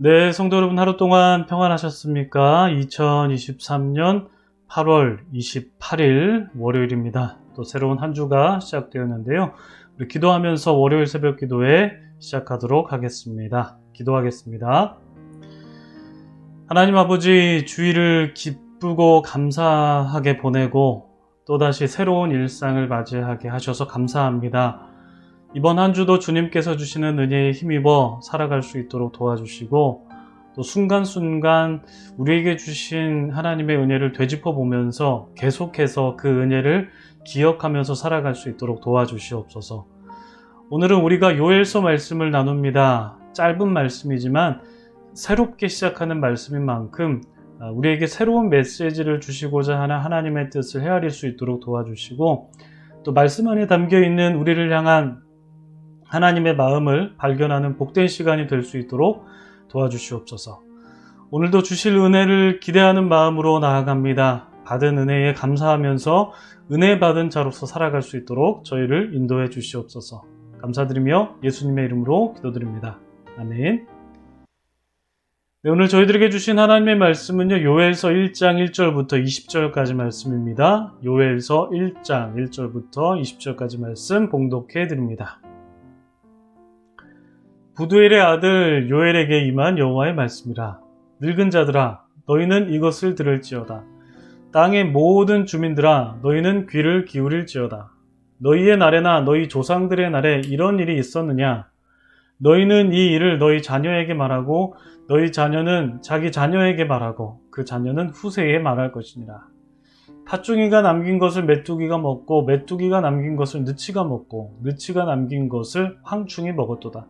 네, 성도 여러분 하루 동안 평안하셨습니까? 2023년 8월 28일 월요일입니다. 또 새로운 한 주가 시작되었는데요. 우리 기도하면서 월요일 새벽 기도회 시작하도록 하겠습니다. 기도하겠습니다. 하나님 아버지, 주일을 기쁘고 감사하게 보내고 또다시 새로운 일상을 맞이하게 하셔서 감사합니다. 이번 한 주도 주님께서 주시는 은혜에 힘입어 살아갈 수 있도록 도와주시고 또 순간순간 우리에게 주신 하나님의 은혜를 되짚어 보면서 계속해서 그 은혜를 기억하면서 살아갈 수 있도록 도와주시옵소서. 오늘은 우리가 요엘서 말씀을 나눕니다. 짧은 말씀이지만 새롭게 시작하는 말씀인 만큼 우리에게 새로운 메시지를 주시고자 하는 하나님의 뜻을 헤아릴 수 있도록 도와주시고 또 말씀 안에 담겨있는 우리를 향한 하나님의 마음을 발견하는 복된 시간이 될 수 있도록 도와주시옵소서. 오늘도 주실 은혜를 기대하는 마음으로 나아갑니다. 받은 은혜에 감사하면서 은혜 받은 자로서 살아갈 수 있도록 저희를 인도해 주시옵소서. 감사드리며 예수님의 이름으로 기도드립니다. 아멘. 네, 오늘 저희들에게 주신 하나님의 말씀은요, 요엘서 1장 1절부터 20절까지 말씀입니다. 요엘서 1장 1절부터 20절까지 말씀 봉독해 드립니다. 부두엘의 아들 요엘에게 임한 여호와의 말씀이라. 늙은 자들아, 너희는 이것을 들을지어다. 땅의 모든 주민들아, 너희는 귀를 기울일지어다. 너희의 날에나 너희 조상들의 날에 이런 일이 있었느냐? 너희는 이 일을 너희 자녀에게 말하고 너희 자녀는 자기 자녀에게 말하고 그 자녀는 후세에 말할 것이니라. 팥중이가 남긴 것을 메뚜기가 먹고 메뚜기가 남긴 것을 느치가 먹고 느치가 남긴 것을 황충이 먹었도다.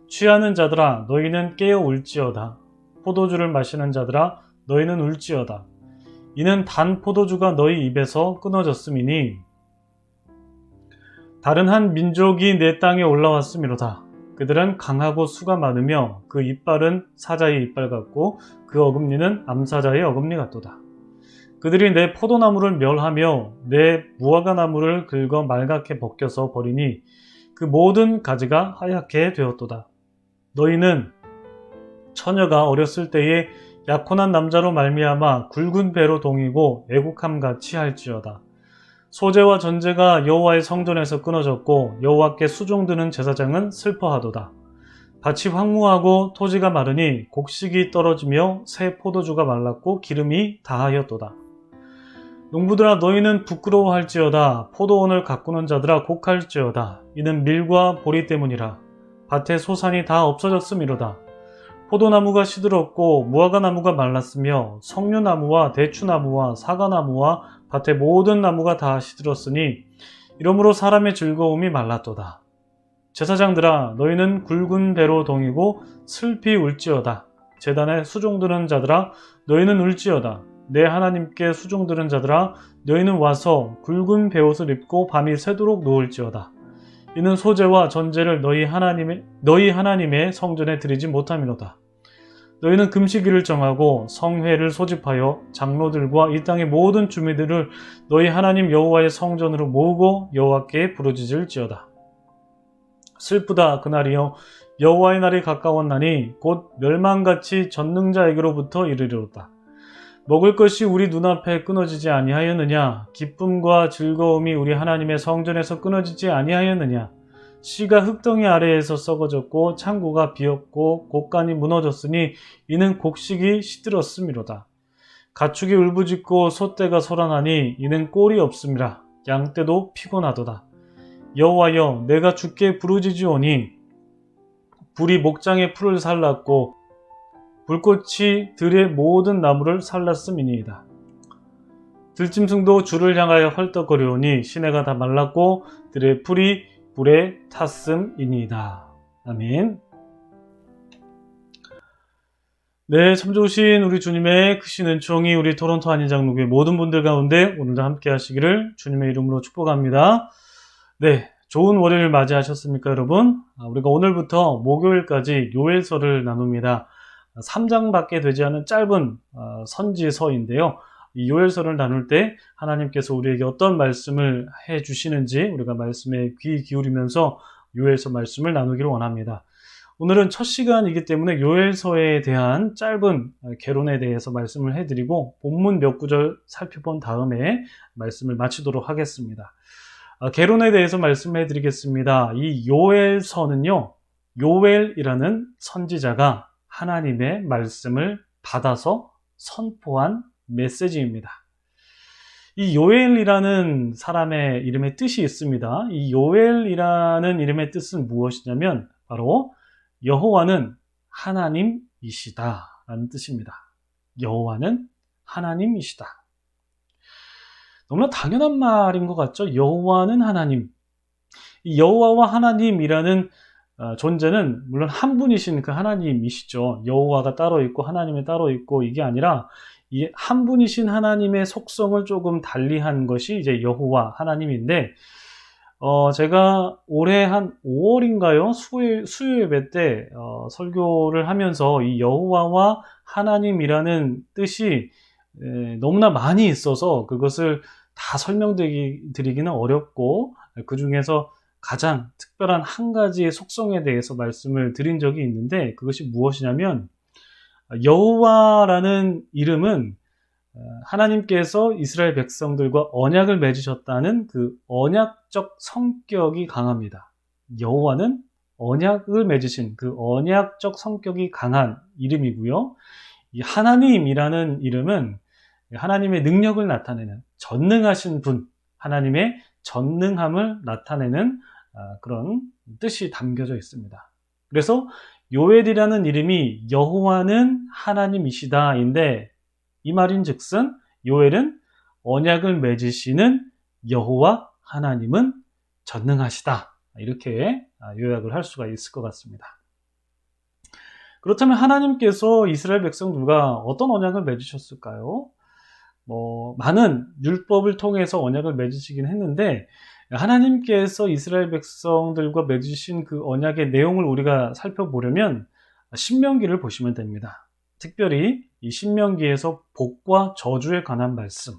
취하는 자들아, 너희는 깨어 울지어다. 포도주를 마시는 자들아, 너희는 울지어다. 이는 단 포도주가 너희 입에서 끊어졌음이니 다른 한 민족이 내 땅에 올라왔음이로다. 그들은 강하고 수가 많으며 그 이빨은 사자의 이빨 같고 그 어금니는 암사자의 어금니 같도다. 그들이 내 포도나무를 멸하며 내 무화과나무를 긁어 말갛게 벗겨서 버리니 그 모든 가지가 하얗게 되었도다. 너희는 처녀가 어렸을 때에 약혼한 남자로 말미암아 굵은 배로 동이고 애국함같이 할지어다. 소재와 전제가 여호와의 성전에서 끊어졌고 여호와께 수종드는 제사장은 슬퍼하도다. 밭이 황무하고 토지가 마르니 곡식이 떨어지며 새 포도주가 말랐고 기름이 다하였도다. 농부들아, 너희는 부끄러워할지어다. 포도원을 가꾸는 자들아, 곡할지어다. 이는 밀과 보리 때문이라. 밭의 소산이 다 없어졌음이로다. 포도나무가 시들었고 무화과나무가 말랐으며 석류나무와 대추나무와 사과나무와 밭의 모든 나무가 다 시들었으니 이러므로 사람의 즐거움이 말랐도다. 제사장들아, 너희는 굵은 배로 동이고 슬피 울지어다. 제단에 수종드는 자들아, 너희는 울지어다. 내 하나님께 수종드는 자들아, 너희는 와서 굵은 베옷을 입고 밤이 새도록 누울지어다. 이는 소재와 전제를 너희 하나님의 성전에 드리지 못함이로다. 너희는 금식일을 정하고 성회를 소집하여 장로들과 이 땅의 모든 주민들을 너희 하나님 여호와의 성전으로 모으고 여호와께 부르짖을지어다. 슬프다, 그날이여. 여호와의 날이 가까웠나니 곧 멸망같이 전능자에게로부터 이르리로다. 먹을 것이 우리 눈앞에 끊어지지 아니하였느냐? 기쁨과 즐거움이 우리 하나님의 성전에서 끊어지지 아니하였느냐? 씨가 흙덩이 아래에서 썩어졌고 창고가 비었고 곡간이 무너졌으니 이는 곡식이 시들었음이로다. 가축이 울부짖고 소떼가 소란하니 이는 꼴이 없음이라. 양떼도 피곤하도다. 여호와여, 내가 주께 부르짖으오니 불이 목장의 풀을 살랐고 불꽃이 들의 모든 나무를 살랐음이니이다. 들짐승도 주를 향하여 헐떡거리오니 시내가 다 말랐고 들의 풀이 불에 탔음이니이다. 아멘. 네, 참 좋으신 우리 주님의 크신 은총이 우리 토론토 한인장로교회 모든 분들 가운데 오늘도 함께 하시기를 주님의 이름으로 축복합니다. 네, 좋은 월요일 맞이하셨습니까, 여러분? 우리가 오늘부터 목요일까지 요엘서를 나눕니다. 3장밖에 되지 않은 짧은 선지서인데요. 이 요엘서를 나눌 때 하나님께서 우리에게 어떤 말씀을 해주시는지 우리가 말씀에 귀 기울이면서 요엘서 말씀을 나누기를 원합니다. 오늘은 첫 시간이기 때문에 요엘서에 대한 짧은 개론에 대해서 말씀을 해드리고 본문 몇 구절 살펴본 다음에 말씀을 마치도록 하겠습니다. 개론에 대해서 말씀해 드리겠습니다. 이 요엘서는요, 요엘이라는 선지자가 하나님의 말씀을 받아서 선포한 메시지입니다. 이 요엘이라는 사람의 이름의 뜻이 있습니다. 이 요엘이라는 이름의 뜻은 무엇이냐면 바로 여호와는 하나님이시다 라는 뜻입니다. 여호와는 하나님이시다. 너무나 당연한 말인 것 같죠? 여호와는 하나님. 이 여호와와 하나님이라는 존재는 물론 한 분이신 그 하나님이시죠. 여호와가 따로 있고 하나님이 따로 있고 이게 아니라 이 한 분이신 하나님의 속성을 조금 달리한 것이 이제 여호와 하나님인데 제가 올해 한 5월인가요? 수요 예배 때 설교를 하면서 이 여호와와 하나님이라는 뜻이 너무나 많이 있어서 그것을 다 설명드리기는 어렵고 그 중에서 가장 특별한 한 가지의 속성에 대해서 말씀을 드린 적이 있는데 그것이 무엇이냐면 여호와라는 이름은 하나님께서 이스라엘 백성들과 언약을 맺으셨다는 그 언약적 성격이 강합니다. 여호와는 언약을 맺으신 그 언약적 성격이 강한 이름이고요. 이 하나님이라는 이름은 하나님의 능력을 나타내는 전능하신 분, 하나님의 전능함을 나타내는 그런 뜻이 담겨져 있습니다. 그래서 요엘이라는 이름이 여호와는 하나님이시다인데 이 말인즉슨 요엘은 언약을 맺으시는 여호와 하나님은 전능하시다. 이렇게 요약을 할 수가 있을 것 같습니다. 그렇다면 하나님께서 이스라엘 백성들과 어떤 언약을 맺으셨을까요? 많은 율법을 통해서 언약을 맺으시긴 했는데 하나님께서 이스라엘 백성들과 맺으신 그 언약의 내용을 우리가 살펴보려면 신명기를 보시면 됩니다. 특별히 이 신명기에서 복과 저주에 관한 말씀,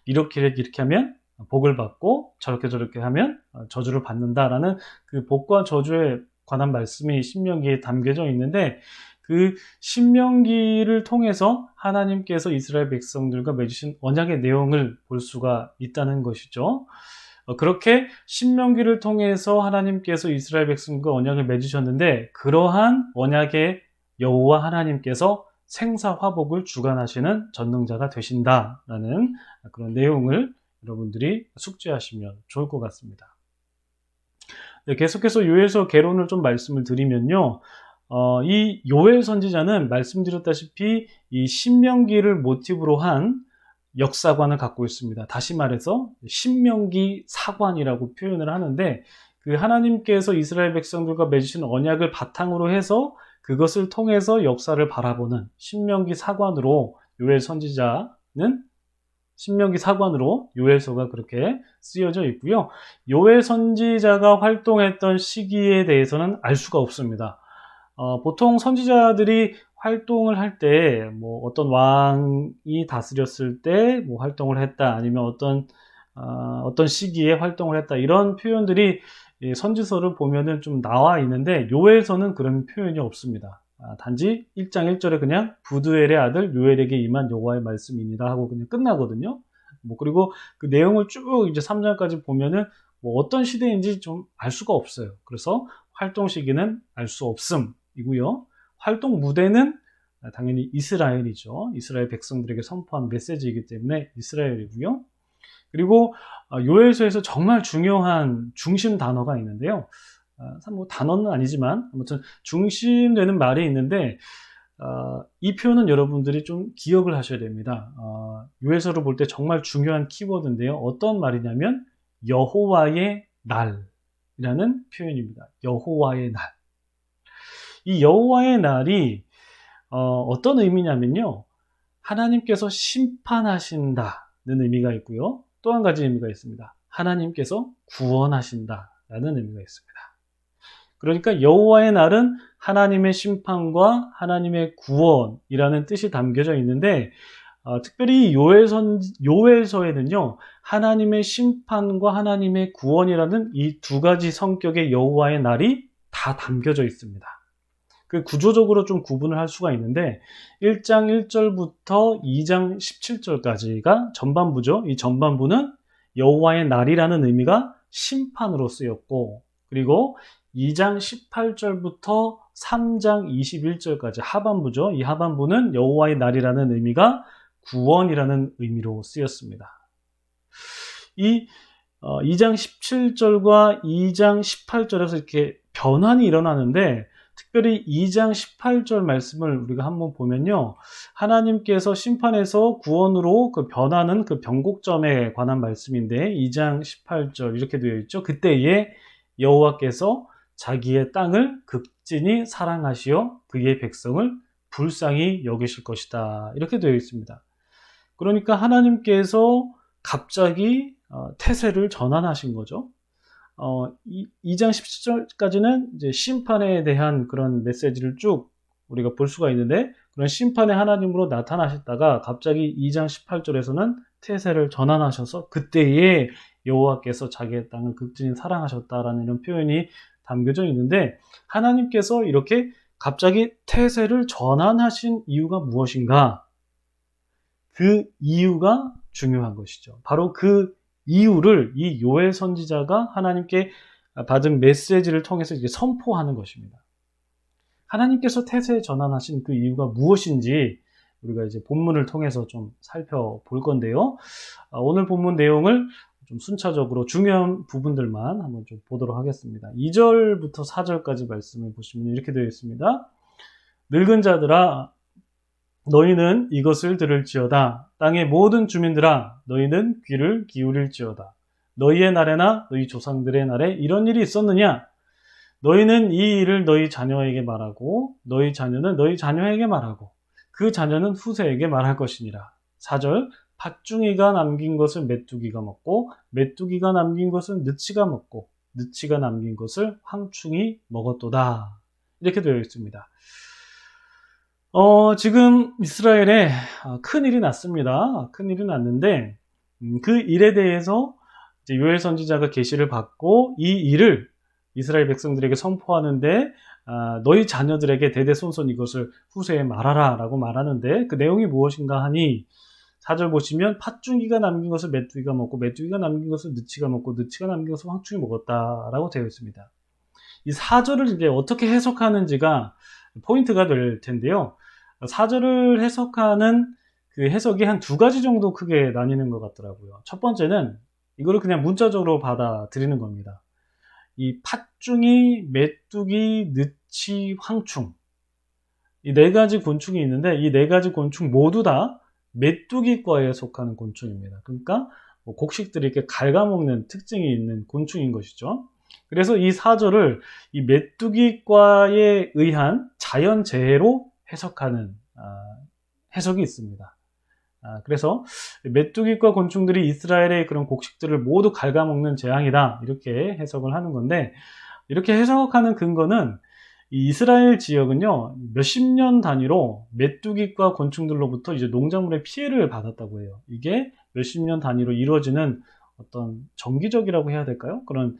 이렇게 하면 복을 받고 저렇게 하면 저주를 받는다라는 그 복과 저주에 관한 말씀이 신명기에 담겨져 있는데 그 신명기를 통해서 하나님께서 이스라엘 백성들과 맺으신 언약의 내용을 볼 수가 있다는 것이죠. 그렇게 신명기를 통해서 하나님께서 이스라엘 백성과 언약을 맺으셨는데 그러한 언약의 여호와 하나님께서 생사화복을 주관하시는 전능자가 되신다라는 그런 내용을 여러분들이 숙지하시면 좋을 것 같습니다. 네, 계속해서 요엘서 개론을 좀 말씀을 드리면요. 이 요엘 선지자는 말씀드렸다시피 이 신명기를 모티브로 한 역사관을 갖고 있습니다. 다시 말해서 신명기 사관이라고 표현을 하는데 그 하나님께서 이스라엘 백성들과 맺으신 언약을 바탕으로 해서 그것을 통해서 역사를 바라보는 신명기 사관으로 요엘 선지자는 신명기 사관으로 요엘서가 그렇게 쓰여져 있고요. 요엘 선지자가 활동했던 시기에 대해서는 알 수가 없습니다. 보통 선지자들이 활동을 할 때 어떤 왕이 다스렸을 때 활동을 했다 아니면 어떤 시기에 활동을 했다 이런 표현들이 선지서를 보면은 좀 나와 있는데 요엘서는 그런 표현이 없습니다. 단지 1장 1절에 그냥 부두엘의 아들 요엘에게 임한 여호와의 말씀입니다 하고 그냥 끝나거든요. 그리고 그 내용을 쭉 이제 3장까지 보면은 어떤 시대인지 좀 알 수가 없어요. 그래서 활동 시기는 알 수 없음이고요. 활동 무대는 당연히 이스라엘이죠. 이스라엘 백성들에게 선포한 메시지이기 때문에 이스라엘이고요. 그리고 요엘서에서 정말 중요한 중심 단어가 있는데요. 단어는 아니지만 아무튼 중심되는 말이 있는데 이 표현은 여러분들이 좀 기억을 하셔야 됩니다. 요엘서를 볼 때 정말 중요한 키워드인데요. 어떤 말이냐면 여호와의 날이라는 표현입니다. 여호와의 날. 이 여호와의 날이 어떤 의미냐면요. 하나님께서 심판하신다는 의미가 있고요. 또 한 가지 의미가 있습니다. 하나님께서 구원하신다라는 의미가 있습니다. 그러니까 여호와의 날은 하나님의 심판과 하나님의 구원이라는 뜻이 담겨져 있는데 특별히 요엘서에는요. 하나님의 심판과 하나님의 구원이라는 이 두 가지 성격의 여호와의 날이 다 담겨져 있습니다. 그 구조적으로 좀 구분을 할 수가 있는데 1장 1절부터 2장 17절까지가 전반부죠. 이 전반부는 여호와의 날이라는 의미가 심판으로 쓰였고, 그리고 2장 18절부터 3장 21절까지 하반부죠. 이 하반부는 여호와의 날이라는 의미가 구원이라는 의미로 쓰였습니다. 이 2장 17절과 2장 18절에서 이렇게 변환이 일어나는데, 특별히 2장 18절 말씀을 우리가 한번 보면요, 하나님께서 심판에서 구원으로 그 변하는 그 변곡점에 관한 말씀인데, 2장 18절 이렇게 되어 있죠. 그때에 여호와께서 자기의 땅을 극진히 사랑하시어 그의 백성을 불쌍히 여기실 것이다, 이렇게 되어 있습니다. 그러니까 하나님께서 갑자기 태세를 전환하신 거죠. 2장 17절까지는 이제 심판에 대한 그런 메시지를 쭉 우리가 볼 수가 있는데, 그런 심판의 하나님으로 나타나셨다가 갑자기 2장 18절에서는 태세를 전환하셔서 그때에 여호와께서 자기의 땅을 극진히 사랑하셨다라는 이런 표현이 담겨져 있는데, 하나님께서 이렇게 갑자기 태세를 전환하신 이유가 무엇인가? 그 이유가 중요한 것이죠. 바로 그 이유를 이 요엘 선지자가 하나님께 받은 메시지를 통해서 이제 선포하는 것입니다. 하나님께서 태세 전환하신 그 이유가 무엇인지 우리가 이제 본문을 통해서 좀 살펴볼 건데요. 오늘 본문 내용을 좀 순차적으로 중요한 부분들만 한번 좀 보도록 하겠습니다. 2절부터 4절까지 말씀을 보시면 이렇게 되어 있습니다. 늙은 자들아, 너희는 이것을 들을지어다. 땅의 모든 주민들아, 너희는 귀를 기울일지어다. 너희의 날에나 너희 조상들의 날에 이런 일이 있었느냐? 너희는 이 일을 너희 자녀에게 말하고 너희 자녀는 너희 자녀에게 말하고 그 자녀는 후세에게 말할 것이니라. 4절, 팥중이가 남긴 것을 메뚜기가 먹고 메뚜기가 남긴 것을 느치가 먹고 느치가 남긴 것을 황충이 먹었도다. 이렇게 되어 있습니다. 지금 이스라엘에 큰일이 났습니다. 큰일이 났는데, 그 일에 대해서 이제 요엘 선지자가 계시를 받고 이 일을 이스라엘 백성들에게 선포하는데, 너희 자녀들에게 대대손손 이것을 후세에 말하라 라고 말하는데, 그 내용이 무엇인가 하니 4절 보시면 팥중이가 남긴 것을 메뚜기가 먹고 메뚜기가 남긴 것을 느치가 먹고 느치가 남긴 것을 황충이 먹었다 라고 되어 있습니다. 이 4절을 이제 어떻게 해석하는지가 포인트가 될 텐데요. 4절을 해석하는 그 해석이 한 두 가지 정도 크게 나뉘는 것 같더라고요. 첫 번째는 이거를 그냥 문자적으로 받아들이는 겁니다. 이 팥중이, 메뚜기, 느치, 황충, 이 네 가지 곤충이 있는데 이 네 가지 곤충 모두 다 메뚜기과에 속하는 곤충입니다. 그러니까 곡식들이 이렇게 갉아먹는 특징이 있는 곤충인 것이죠. 그래서 이 4절을 이 메뚜기과에 의한 자연재해로 해석하는 해석이 있습니다. 그래서 메뚜기과 곤충들이 이스라엘의 그런 곡식들을 모두 갉아먹는 재앙이다, 이렇게 해석을 하는 건데, 이렇게 해석하는 근거는 이 이스라엘 지역은요 몇십 년 단위로 메뚜기과 곤충들로부터 이제 농작물의 피해를 받았다고 해요. 이게 몇십 년 단위로 이루어지는 어떤 정기적이라고 해야 될까요? 그런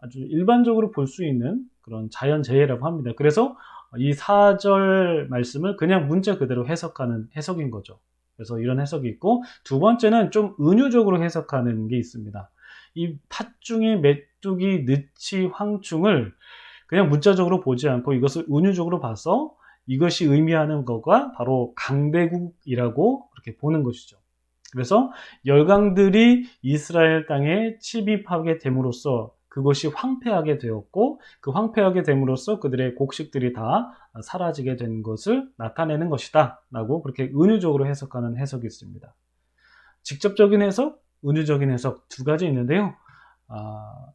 아주 일반적으로 볼 수 있는 그런 자연재해라고 합니다. 그래서 이 4절 말씀을 그냥 문자 그대로 해석하는 해석인 거죠. 그래서 이런 해석이 있고, 두 번째는 좀 은유적으로 해석하는 게 있습니다. 이 팥중이, 메뚜기, 느치, 황충을 그냥 문자적으로 보지 않고 이것을 은유적으로 봐서 이것이 의미하는 것과 바로 강대국이라고 그렇게 보는 것이죠. 그래서 열강들이 이스라엘 땅에 침입하게 됨으로써 그것이 황폐하게 되었고, 그 황폐하게 됨으로써 그들의 곡식들이 다 사라지게 된 것을 나타내는 것이다 라고 그렇게 은유적으로 해석하는 해석이 있습니다. 직접적인 해석, 은유적인 해석 두 가지 있는데요.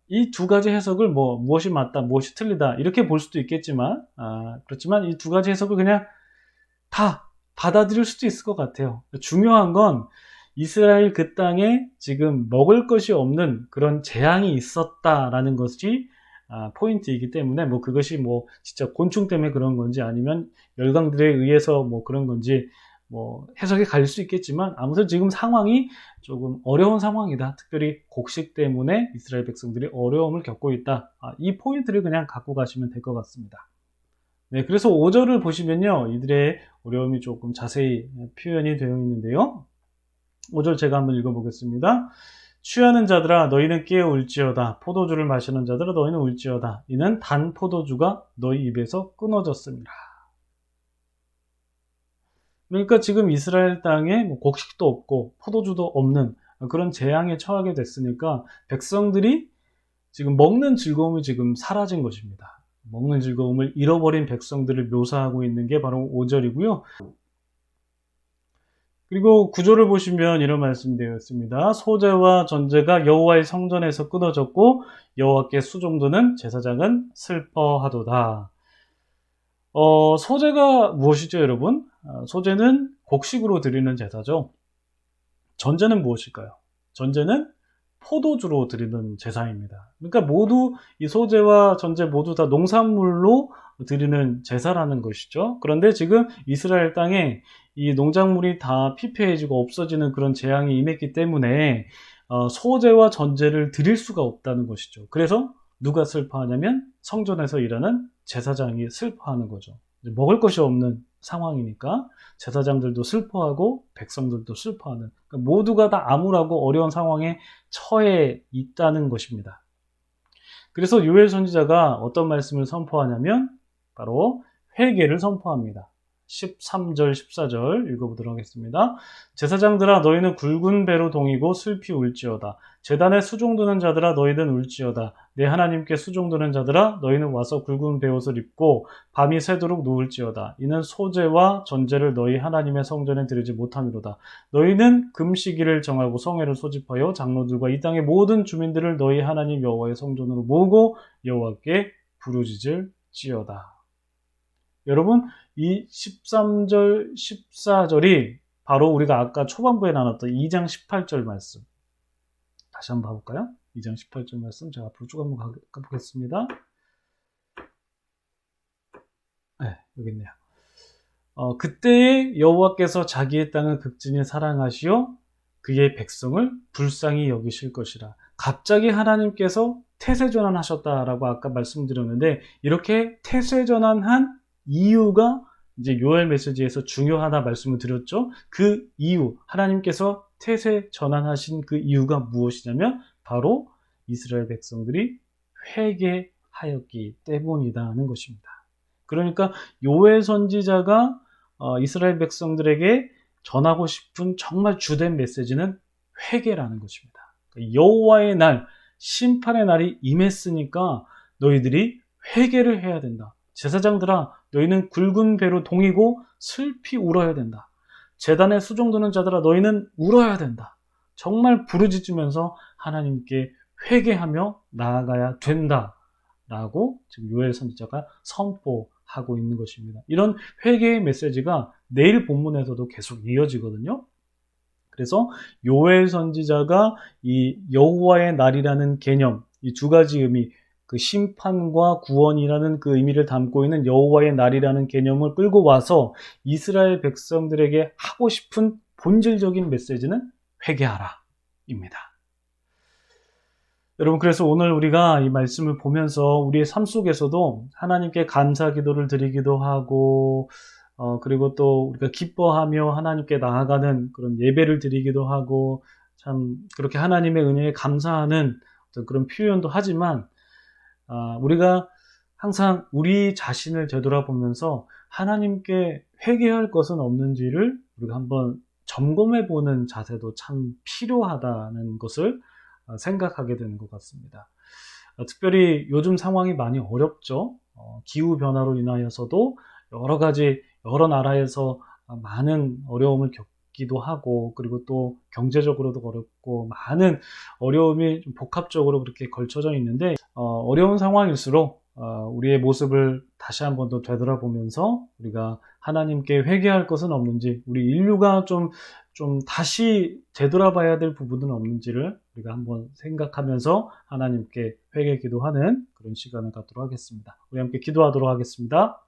이 두 가지 해석을 무엇이 맞다, 무엇이 틀리다 이렇게 볼 수도 있겠지만, 그렇지만 이 두 가지 해석을 그냥 다 받아들일 수도 있을 것 같아요. 중요한 건 이스라엘 그 땅에 지금 먹을 것이 없는 그런 재앙이 있었다라는 것이 포인트이기 때문에, 그것이 진짜 곤충 때문에 그런 건지 아니면 열강들에 의해서 그런 건지 해석이 갈릴 수 있겠지만, 아무튼 지금 상황이 조금 어려운 상황이다. 특별히 곡식 때문에 이스라엘 백성들이 어려움을 겪고 있다. 이 포인트를 그냥 갖고 가시면 될 것 같습니다. 네, 그래서 5절을 보시면요. 이들의 어려움이 조금 자세히 표현이 되어 있는데요. 5절 제가 한번 읽어보겠습니다. 취하는 자들아 너희는 깨어 울지어다. 포도주를 마시는 자들아 너희는 울지어다. 이는 단 포도주가 너희 입에서 끊어졌습니다. 그러니까 지금 이스라엘 땅에 뭐 곡식도 없고 포도주도 없는 그런 재앙에 처하게 됐으니까 백성들이 지금 먹는 즐거움이 지금 사라진 것입니다. 먹는 즐거움을 잃어버린 백성들을 묘사하고 있는 게 바로 5절이고요. 그리고 9절을 보시면 이런 말씀이 되어 있습니다. 소제와 전제가 여호와의 성전에서 끊어졌고 여호와께 수종드는 제사장은 슬퍼하도다. 소제가 무엇이죠, 여러분? 소제는 곡식으로 드리는 제사죠. 전제는 무엇일까요? 전제는 포도주로 드리는 제사입니다. 그러니까 모두 이 소제와 전제 모두 다 농산물로 드리는 제사라는 것이죠. 그런데 지금 이스라엘 땅에 이 농작물이 다 피폐해지고 없어지는 그런 재앙이 임했기 때문에 소제와 전제를 드릴 수가 없다는 것이죠. 그래서 누가 슬퍼하냐면 성전에서 일하는 제사장이 슬퍼하는 거죠. 먹을 것이 없는 상황이니까 제사장들도 슬퍼하고 백성들도 슬퍼하는, 그러니까 모두가 다 암울하고 어려운 상황에 처해 있다는 것입니다. 그래서 요엘 선지자가 어떤 말씀을 선포하냐면 바로 회개를 선포합니다. 13절 14절 읽어보도록 하겠습니다. 제사장들아 너희는 굵은 배로 동이고 슬피 울지어다. 제단에 수종드는 자들아 너희는 울지어다. 내 하나님께 수종드는 자들아 너희는 와서 굵은 베옷을 입고 밤이 새도록 누울지어다. 이는 소제와 전제를 너희 하나님의 성전에 드리지 못함이로다. 너희는 금시기를 정하고 성회를 소집하여 장로들과 이 땅의 모든 주민들을 너희 하나님 여호와의 성전으로 모으고 여호와께 부르짖을지어다. 여러분, 이 13절, 14절이 바로 우리가 아까 초반부에 나눴던 2장 18절 말씀. 다시 한번 봐볼까요? 2장 18절 말씀 제가 앞으로 쭉 한번 가보겠습니다. 네, 여기 있네요. 그때에 여호와께서 자기의 땅을 극진히 사랑하시어 그의 백성을 불쌍히 여기실 것이라. 갑자기 하나님께서 태세전환하셨다라고 아까 말씀드렸는데, 이렇게 태세전환한 이유가 이제 요엘 메시지에서 중요하다 말씀을 드렸죠. 그 이유, 하나님께서 태세 전환하신 그 이유가 무엇이냐면 바로 이스라엘 백성들이 회개하였기 때문이다는 것입니다. 그러니까 요엘 선지자가 이스라엘 백성들에게 전하고 싶은 정말 주된 메시지는 회개라는 것입니다. 여호와의 날, 심판의 날이 임했으니까 너희들이 회개를 해야 된다. 제사장들아 너희는 굵은 배로 동이고 슬피 울어야 된다. 제단에 수종드는 자들아 너희는 울어야 된다. 정말 부르짖으면서 하나님께 회개하며 나아가야 된다 라고 지금 요엘 선지자가 선포하고 있는 것입니다. 이런 회개의 메시지가 내일 본문에서도 계속 이어지거든요. 그래서 요엘 선지자가 이 여호와의 날이라는 개념, 이 두 가지 의미, 그 심판과 구원이라는 그 의미를 담고 있는 여호와의 날이라는 개념을 끌고 와서 이스라엘 백성들에게 하고 싶은 본질적인 메시지는 회개하라 입니다. 여러분, 그래서 오늘 우리가 이 말씀을 보면서 우리의 삶 속에서도 하나님께 감사 기도를 드리기도 하고 그리고 또 우리가 기뻐하며 하나님께 나아가는 그런 예배를 드리기도 하고 참 그렇게 하나님의 은혜에 감사하는 어떤 그런 표현도 하지만 우리가 항상 우리 자신을 되돌아보면서 하나님께 회개할 것은 없는지를 우리가 한번 점검해보는 자세도 참 필요하다는 것을 생각하게 되는 것 같습니다. 특별히 요즘 상황이 많이 어렵죠. 기후변화로 인하여서도 여러 나라에서 많은 어려움을 겪기도 하고, 그리고 또 경제적으로도 어렵고, 많은 어려움이 좀 복합적으로 그렇게 걸쳐져 있는데, 어려운 상황일수록 우리의 모습을 다시 한 번 더 되돌아보면서 우리가 하나님께 회개할 것은 없는지, 우리 인류가 좀 다시 되돌아봐야 될 부분은 없는지를 우리가 한번 생각하면서 하나님께 회개 기도하는 그런 시간을 갖도록 하겠습니다. 우리 함께 기도하도록 하겠습니다.